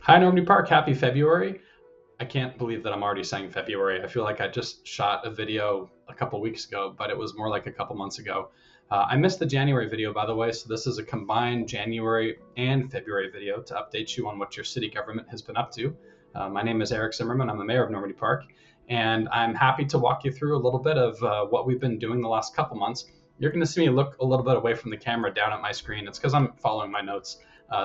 Hi, Normandy Park. Happy February. I can't believe that I'm already saying February. I feel like I just shot a video a couple weeks ago, but it was more like a couple months ago. I missed the January video, by the way, so this is a combined January and February video to update you on what your city government has been up to. My name is Eric Zimmerman. I'm the mayor of Normandy Park, and I'm happy to walk you through a little bit of what we've been doing the last couple months. You're going to see me look a little bit away from the camera down at my screen. It's because I'm following my notes.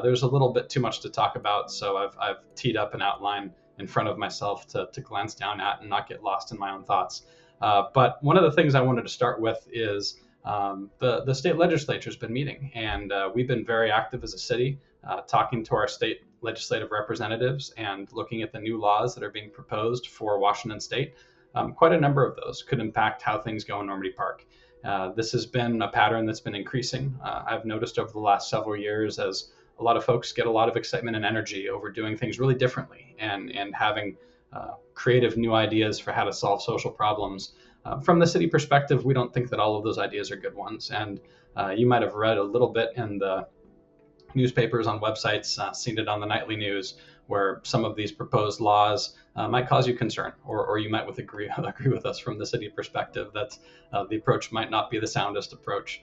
There's a little bit too much to talk about, so I've teed up an outline in front of myself to glance down at and not get lost in my own thoughts. But one of the things I wanted to start with is the state legislature has been meeting, and we've been very active as a city, talking to our state legislative representatives and looking at the new laws that are being proposed for Washington State. Quite a number of those could impact how things go in Normandy Park. This has been a pattern that's been increasing. I've noticed over the last several years as a lot of folks get a lot of excitement and energy over doing things really differently and having creative new ideas for how to solve social problems. From the city perspective, we don't think that all of those ideas are good ones. And you might have read a little bit in the newspapers, on websites, seen it on the nightly news, where some of these proposed laws might cause you concern, or you might agree with us from the city perspective that the approach might not be the soundest approach.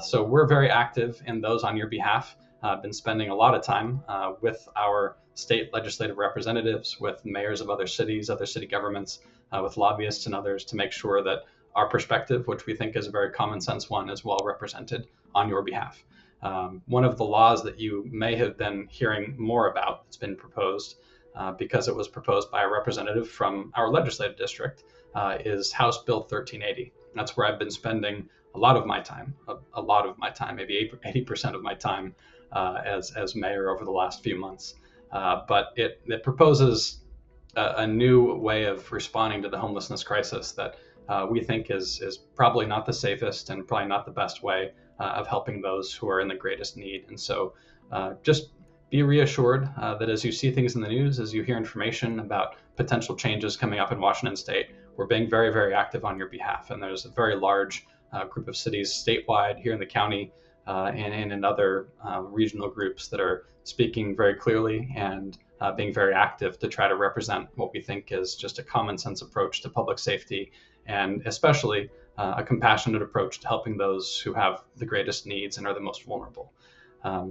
So we're very active in those on your behalf. Been spending a lot of time with our state legislative representatives, with mayors of other cities, other city governments, with lobbyists and others to make sure that our perspective, which we think is a very common sense one, is well represented on your behalf. One of the laws that you may have been hearing more about that's been proposed because it was proposed by a representative from our legislative district is House Bill 1380. That's where I've been spending a lot of my time, maybe 80% of my time as mayor over the last few months. But it proposes a new way of responding to the homelessness crisis that we think is probably not the safest and probably not the best way of helping those who are in the greatest need. And so just be reassured that as you see things in the news, as you hear information about potential changes coming up in Washington State, we're being very, very active on your behalf. And there's a very large group of cities statewide here in the county and in other regional groups that are speaking very clearly and being very active to try to represent what we think is just a common sense approach to public safety, and especially a compassionate approach to helping those who have the greatest needs and are the most vulnerable.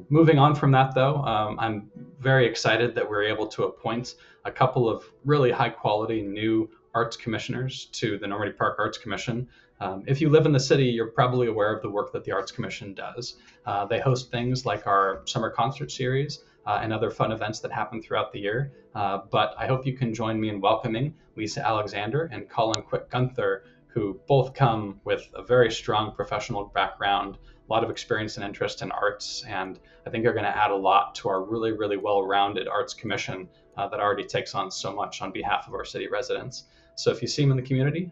Moving on from that, though, I'm very excited that we're able to appoint a couple of really high quality new arts commissioners to the Normandy Park Arts Commission. If you live in the city, you're probably aware of the work that the Arts Commission does. They host things like our summer concert series and other fun events that happen throughout the year. But I hope you can join me in welcoming Lisa Alexander and Colin Quick-Gunther, who both come with a very strong professional background, a lot of experience and interest in arts, and I think are going to add a lot to our really, really well-rounded Arts Commission that already takes on so much on behalf of our city residents. So if you see them in the community,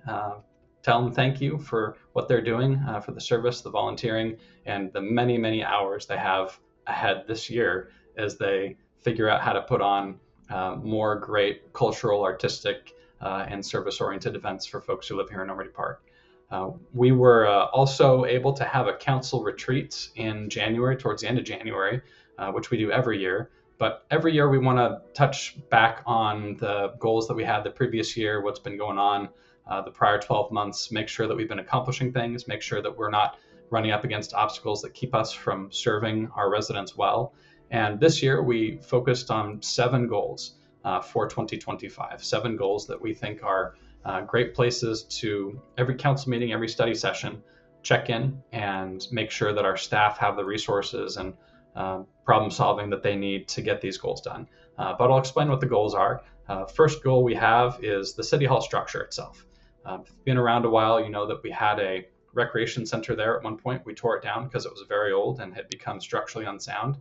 tell them thank you for what they're doing, for the service, the volunteering, and the many, many hours they have ahead this year as they figure out how to put on more great cultural, artistic, and service-oriented events for folks who live here in Normandy Park. We were also able to have a council retreat in January, towards the end of January, which we do every year. But every year we want to touch back on the goals that we had the previous year, what's been going on the prior 12 months, make sure that we've been accomplishing things, make sure that we're not running up against obstacles that keep us from serving our residents well. And this year we focused on 7 goals for 2025, 7 goals that we think are great places to every council meeting, every study session, check in and make sure that our staff have the resources and problem solving that they need to get these goals done. But I'll explain what the goals are. First goal we have is the City Hall structure itself. If you've been around a while, you know that we had a recreation center there at one point. We tore it down because it was very old and had become structurally unsound.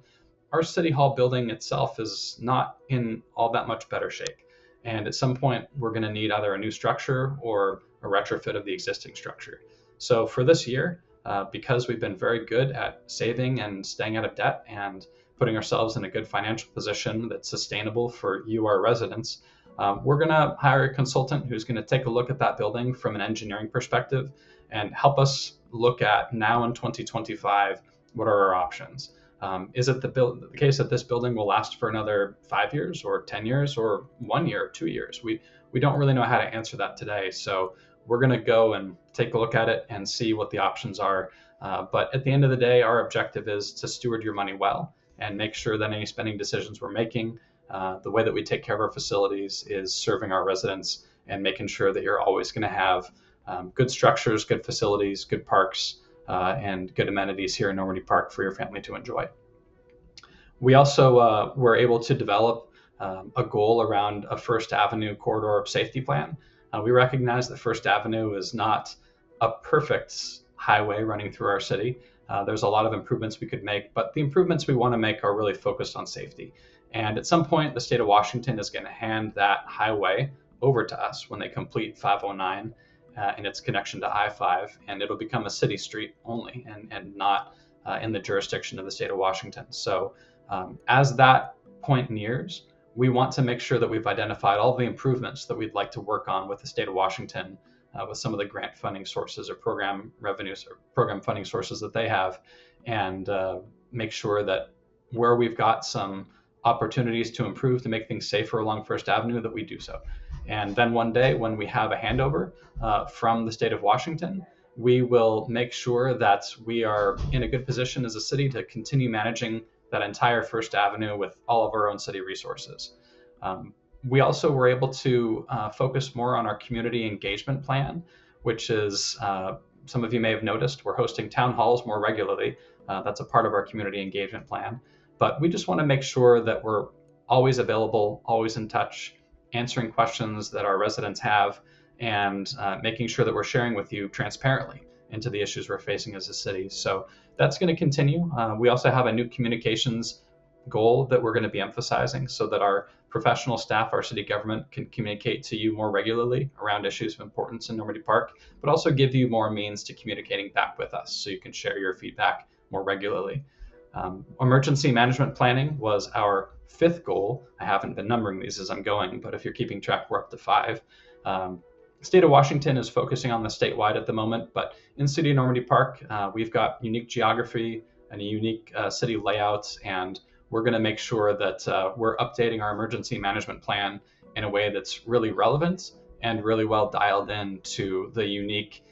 Our City Hall building itself is not in all that much better shape. And at some point, we're going to need either a new structure or a retrofit of the existing structure. So for this year, because we've been very good at saving and staying out of debt and putting ourselves in a good financial position that's sustainable for you, our residents, we're going to hire a consultant who's going to take a look at that building from an engineering perspective and help us look at now in 2025, what are our options? Is it the case that this building will last for another 5 years or 10 years or 1 year, 2 years? We don't really know how to answer that today. So we're going to go and take a look at it and see what the options are. But at the end of the day, our objective is to steward your money well and make sure that any spending decisions we're making, the way that we take care of our facilities is serving our residents and making sure that you're always going to have good structures, good facilities, good parks, and good amenities here in Normandy Park for your family to enjoy. We also were able to develop a goal around a First Avenue corridor safety plan. We recognize that First Avenue is not a perfect highway running through our city. There's a lot of improvements we could make, but the improvements we want to make are really focused on safety. And at some point, the state of Washington is going to hand that highway over to us when they complete 509 and its connection to I-5, and it'll become a city street only and not in the jurisdiction of the state of Washington. So as that point nears, we want to make sure that we've identified all the improvements that we'd like to work on with the state of Washington with some of the grant funding sources or program revenues or program funding sources that they have, and make sure that where we've got some opportunities to improve to make things safer along First Avenue, that we do so. And then one day when we have a handover from the state of Washington, we will make sure that we are in a good position as a city to continue managing that entire First Avenue with all of our own city resources. We also were able to focus more on our community engagement plan, which is, some of you may have noticed, we're hosting town halls more regularly. That's a part of our community engagement plan. But we just want to make sure that we're always available, always in touch, answering questions that our residents have, and making sure that we're sharing with you transparently into the issues we're facing as a city. So that's going to continue. We also have a new communications goal that we're going to be emphasizing so that our professional staff, our city government, can communicate to you more regularly around issues of importance in Normandy Park, but also give you more means to communicating back with us so you can share your feedback more regularly. Emergency management planning was our 5th goal. I haven't been numbering these as I'm going, but if you're keeping track, we're up to 5. State of Washington is focusing on the statewide at the moment, but in City of Normandy Park, we've got unique geography and a unique city layout, and we're going to make sure that we're updating our emergency management plan in a way that's really relevant and really well dialed in to the unique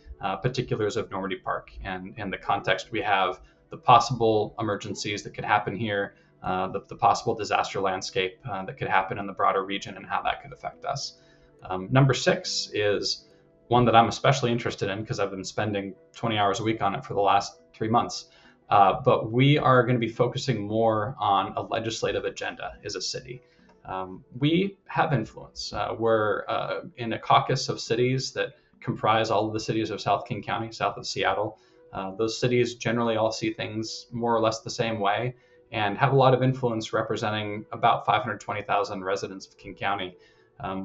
particulars of Normandy Park and the context we have, the possible emergencies that could happen here, the possible disaster landscape that could happen in the broader region and how that could affect us. Number 6 is one that I'm especially interested in because I've been spending 20 hours a week on it for the last 3 months. But we are going to be focusing more on a legislative agenda as a city. We have influence. We're in a caucus of cities that comprise all of the cities of South King County, south of Seattle. Those cities generally all see things more or less the same way and have a lot of influence, representing about 520,000 residents of King County.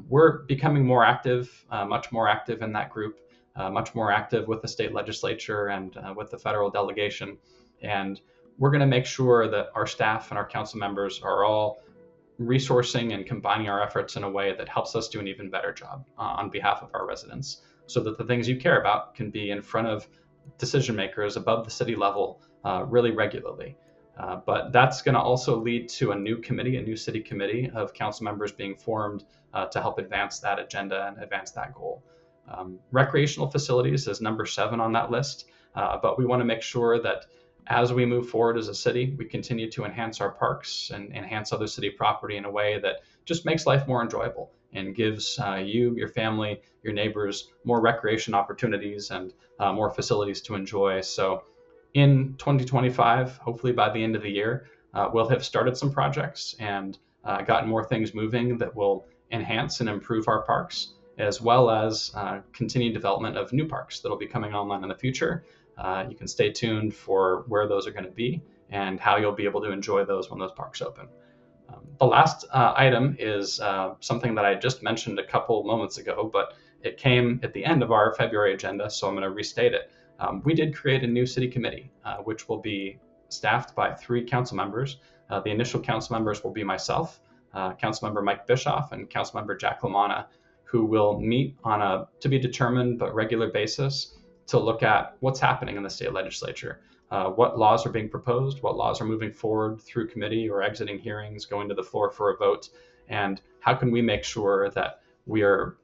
We're becoming more active, much more active in that group, much more active with the state legislature and with the federal delegation. And we're going to make sure that our staff and our council members are all resourcing and combining our efforts in a way that helps us do an even better job on behalf of our residents, so that the things you care about can be in front of decision makers above the city level really regularly. But that's going to also lead to a new committee, a new city committee of council members being formed to help advance that agenda and advance that goal. Recreational facilities is number 7 on that list, but we want to make sure that as we move forward as a city, we continue to enhance our parks and enhance other city property in a way that just makes life more enjoyable and gives you, your family, your neighbors more recreation opportunities and more facilities to enjoy. So in 2025, hopefully by the end of the year, we'll have started some projects and gotten more things moving that will enhance and improve our parks, as well as continued development of new parks that'll be coming online in the future. You can stay tuned for where those are going to be and how you'll be able to enjoy those when those parks open. The last item is something that I just mentioned a couple moments ago, but it came at the end of our February agenda, so I'm going to restate it. We did create a new city committee, which will be staffed by 3 council members. The initial council members will be myself, Councilmember Mike Bischoff, and Councilmember Jack LaManna, who will meet on a to be determined but regular basis to look at what's happening in the state legislature. What laws are being proposed, what laws are moving forward through committee or exiting hearings, going to the floor for a vote, and how can we make sure that we are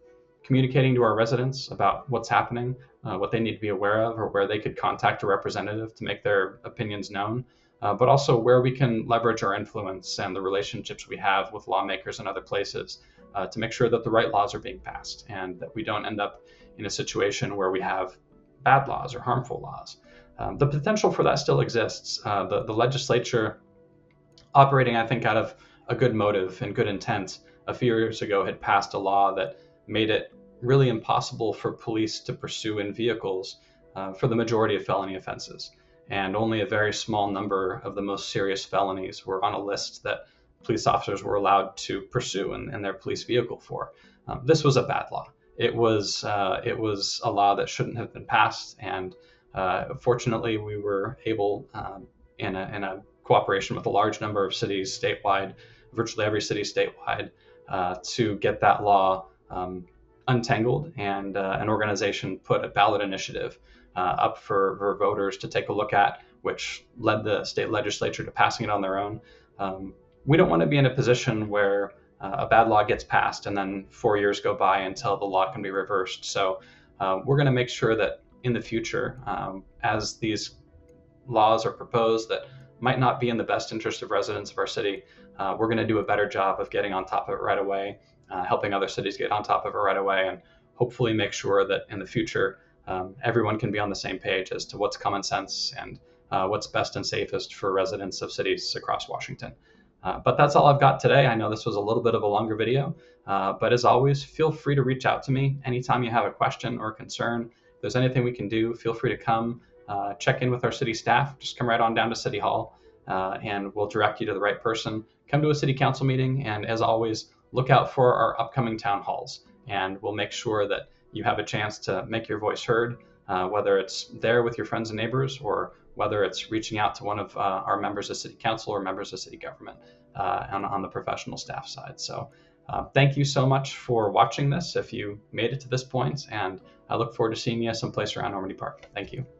communicating to our residents about what's happening, what they need to be aware of, or where they could contact a representative to make their opinions known, but also where we can leverage our influence and the relationships we have with lawmakers in other places to make sure that the right laws are being passed and that we don't end up in a situation where we have bad laws or harmful laws. The potential for that still exists. The legislature, operating, I think, out of a good motive and good intent, a few years ago had passed a law that made it really impossible for police to pursue in vehicles for the majority of felony offenses. And only a very small number of the most serious felonies were on a list that police officers were allowed to pursue in their police vehicle for. This was a bad law. It was a law that shouldn't have been passed, and fortunately, we were able, in a cooperation with a large number of cities statewide, virtually every city statewide, to get that law untangled, and an organization put a ballot initiative up for voters to take a look at, which led the state legislature to passing it on their own. We don't want to be in a position where a bad law gets passed and then 4 years go by until the law can be reversed. So we're going to make sure that in the future, as these laws are proposed that might not be in the best interest of residents of our city, we're going to do a better job of getting on top of it right away, helping other cities get on top of it right away, and hopefully make sure that in the future, everyone can be on the same page as to what's common sense and what's best and safest for residents of cities across Washington. But that's all I've got today. I know this was a little bit of a longer video, but as always, feel free to reach out to me anytime you have a question or concern. If there's anything we can do, feel free to come check in with our city staff. Just come right on down to City Hall and we'll direct you to the right person. Come to a city council meeting, and as always, look out for our upcoming town halls, and we'll make sure that you have a chance to make your voice heard, whether it's there with your friends and neighbors or whether it's reaching out to one of our members of city council or members of city government on the professional staff side. So thank you so much for watching this if you made it to this point, and I look forward to seeing you someplace around Normandy Park. Thank you.